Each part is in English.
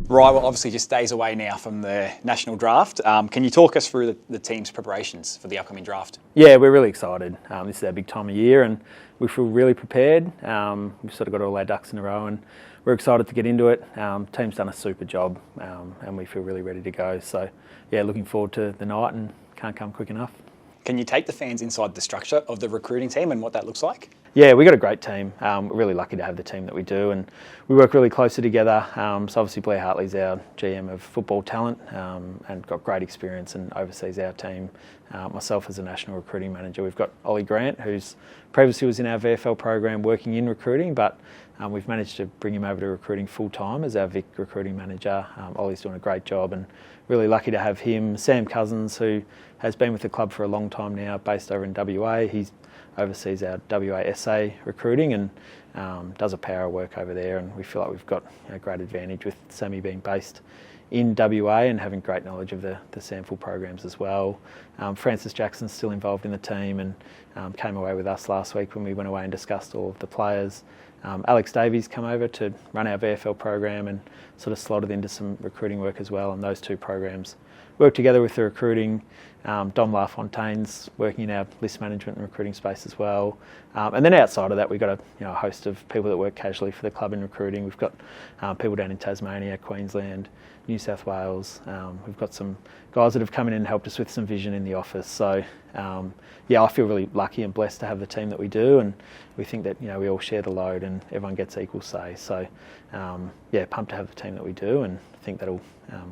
Rhy, well, obviously just days away now from the National Draft. Can you talk us through the team's preparations for the upcoming draft? Yeah, we're really excited. This is our big time of year and we feel really prepared. We've sort of got all our ducks in a row and we're excited to get into it. Team's done a super job and we feel really ready to go. So yeah, looking forward to the night and can't come quick enough. Can you take the fans inside the structure of the recruiting team and what that looks like? Yeah, we've got a great team. We're really lucky to have the team that we do and we work really closely together. So obviously Blair Hartley's our GM of football talent and got great experience and oversees our team. Myself as a national recruiting manager. We've got Ollie Grant, who's previously was in our VFL program working in recruiting, but we've managed to bring him over to recruiting full time as our Vic recruiting manager. Ollie's doing a great job and really lucky to have him. Sam Cousins, who has been with the club for a long time now, based over in WA. He oversees our WA/SA recruiting and does a power of work over there, and we feel like we've got a great advantage with Sammy being based in WA and having great knowledge of the SANFL programs as well. Francis Jackson's still involved in the team and came away with us last week when we went away and discussed all of the players. Alex Davies come over to run our VFL program and sort of slotted into some recruiting work as well, and those two programs work together with the recruiting. Dom LaFontaine's working in our list management and recruiting space as well. And then outside of that, we've got a host of people that work casually for the club in recruiting. We've got people down in Tasmania, Queensland, New South Wales. We've got some guys that have come in and helped us with some vision in the office. So yeah, I feel really lucky and blessed to have the team that we do, and we think that we all share the load and everyone gets equal say. So yeah, pumped to have the team that we do and think that'll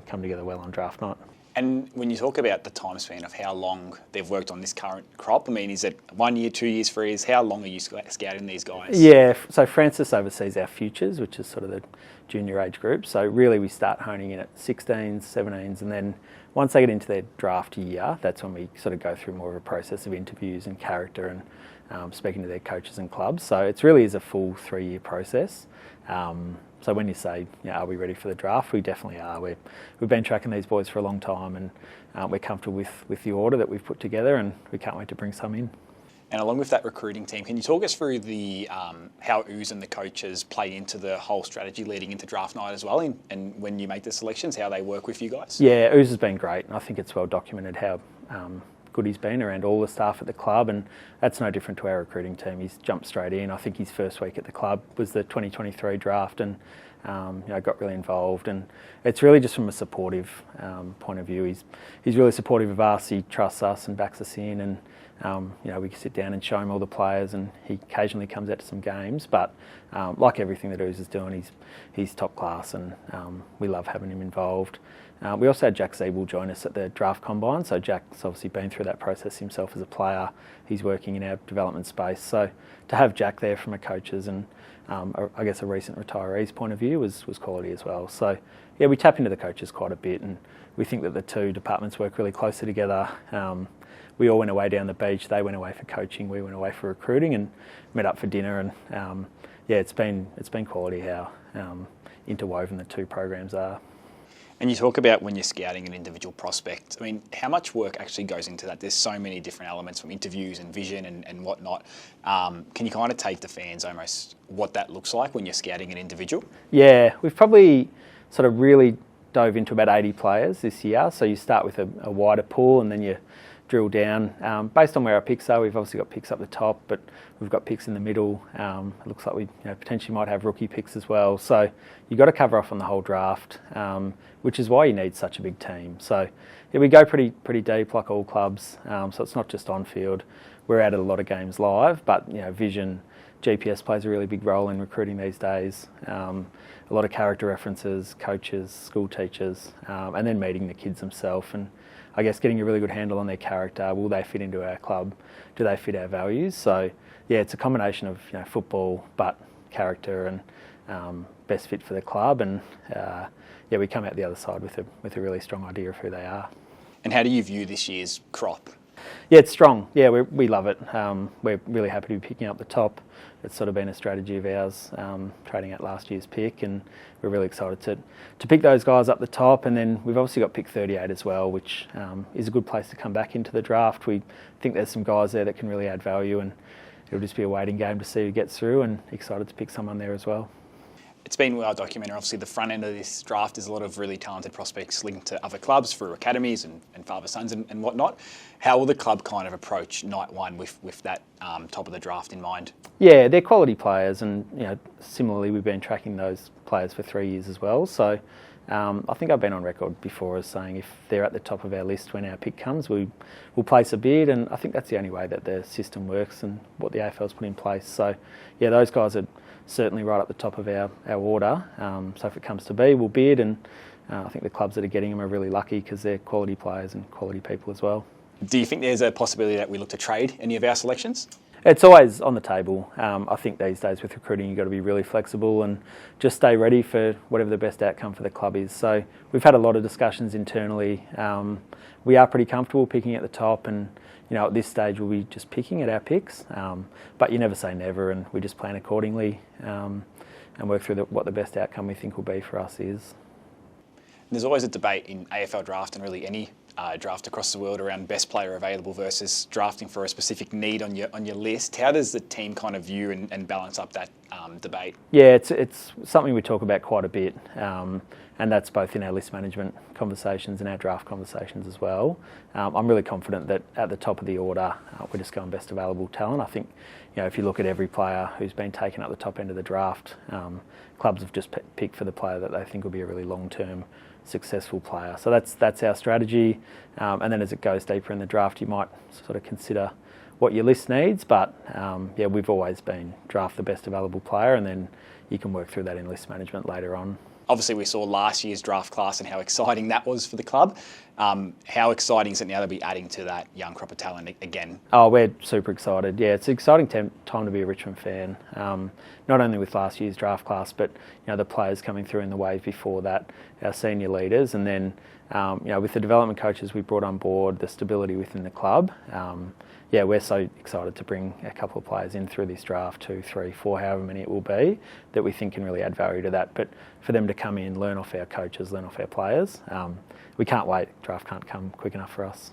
come together well on draft night. And when you talk about the time span of how long they've worked on this current crop, I mean, is it 1 year, 2 years, 3 years? How long are you scouting these guys? Yeah, so Francis oversees our futures, which is sort of the junior age group. So really we start honing in at 16s, 17s, and then once they get into their draft year, that's when we sort of go through more of a process of interviews and character and speaking to their coaches and clubs. So it really is a full 3 year process. So when you say, are we ready for the draft? We definitely are. We've been tracking these boys for a long time and we're comfortable with the order that we've put together and we can't wait to bring some in. And along with that recruiting team, can you talk us through the how Ooze and the coaches play into the whole strategy leading into draft night as well, and when you make the selections, how they work with you guys? Yeah, Ooze has been great, and I think it's well documented how good he's been around all the staff at the club, and that's no different to our recruiting team. He's jumped straight in. I think his first week at the club was the 2023 draft, and got really involved. And it's really just from a supportive point of view. He's really supportive of us. He trusts us and backs us in, and we can sit down and show him all the players, and he occasionally comes out to some games. But like everything that Ooze is doing, he's top class, and we love having him involved. We also had Jack Siebel join us at the draft combine. So Jack's obviously been through that process himself as a player. He's working in our development space. So to have Jack there from a coach's and I guess a recent retiree's point of view was quality as well. So yeah, we tap into the coaches quite a bit, and we think that the two departments work really closely together. We all went away down the beach. They went away for coaching. We went away for recruiting and met up for dinner. And yeah, it's been quality how interwoven the two programs are. And you talk about when you're scouting an individual prospect. I mean, how much work actually goes into that? There's so many different elements from interviews and vision and whatnot. Can you kind of take the fans almost what that looks like when you're scouting an individual? Yeah, we've probably sort of really dove into about 80 players this year. So you start with a wider pool and then you drill down. Based on where our picks are, we've obviously got picks up the top, but we've got picks in the middle. It looks like we potentially might have rookie picks as well. So you've got to cover off on the whole draft, which is why you need such a big team. So yeah, we go pretty deep like all clubs. So it's not just on field. We're out at a lot of games live, but vision, GPS plays a really big role in recruiting these days. A lot of character references, coaches, school teachers, and then meeting the kids themselves, and I guess getting a really good handle on their character. Will they fit into our club? Do they fit our values? So yeah, it's a combination of football, but character and best fit for the club. And yeah, we come out the other side with a really strong idea of who they are. And how do you view this year's crop? Yeah, it's strong. Yeah, we love it. We're really happy to be picking up the top. It's sort of been a strategy of ours, trading out last year's pick, and we're really excited to pick those guys up the top. And then we've obviously got pick 38 as well, which is a good place to come back into the draft. We think there's some guys there that can really add value, and it'll just be a waiting game to see who gets through, and excited to pick someone there as well. it's been well documented. Obviously, the front end of this draft is a lot of really talented prospects linked to other clubs through academies and father-sons and whatnot. How will the club kind of approach night one with that top of the draft in mind? Yeah, they're quality players, and similarly, we've been tracking those players for 3 years as well. So I think I've been on record before as saying if they're at the top of our list when our pick comes, we'll place a bid, and I think that's the only way that the system works and what the AFL's put in place. So yeah, those guys are certainly right at the top of our order. So if it comes to be, we'll bid, and I think the clubs that are getting them are really lucky because they're quality players and quality people as well. Do you think there's a possibility that we look to trade any of our selections? It's always on the table. I think these days with recruiting, you've got to be really flexible and just stay ready for whatever the best outcome for the club is. So we've had a lot of discussions internally. We are pretty comfortable picking at the top, and at this stage we'll be just picking at our picks. But you never say never, and we just plan accordingly and work through what the best outcome we think will be for us is. There's always a debate in AFL draft and really any draft across the world around best player available versus drafting for a specific need on your list. How does the team kind of view and balance up that debate? Yeah, it's something we talk about quite a bit, and that's both in our list management conversations and our draft conversations as well. I'm really confident that at the top of the order, we're just going best available talent. I think, if you look at every player who's been taken at the top end of the draft, clubs have just picked for the player that they think will be a really long-term successful player. So that's our strategy, and then as it goes deeper in the draft, you might sort of consider what your list needs, but we've always been draft the best available player, and then you can work through that in list management later on. Obviously, we saw last year's draft class and how exciting that was for the club. How exciting is it now to be adding to that young crop of talent again? Oh, we're super excited. Yeah, it's an exciting time to be a Richmond fan. Not only with last year's draft class, but the players coming through in the wave before that, our senior leaders, and then with the development coaches we brought on board, the stability within the club. We're so excited to bring a couple of players in through this draft, 2, 3, 4, however many it will be, that we think can really add value to that. But for them to come in, learn off our coaches, learn off our players, we can't wait. Draft can't come quick enough for us.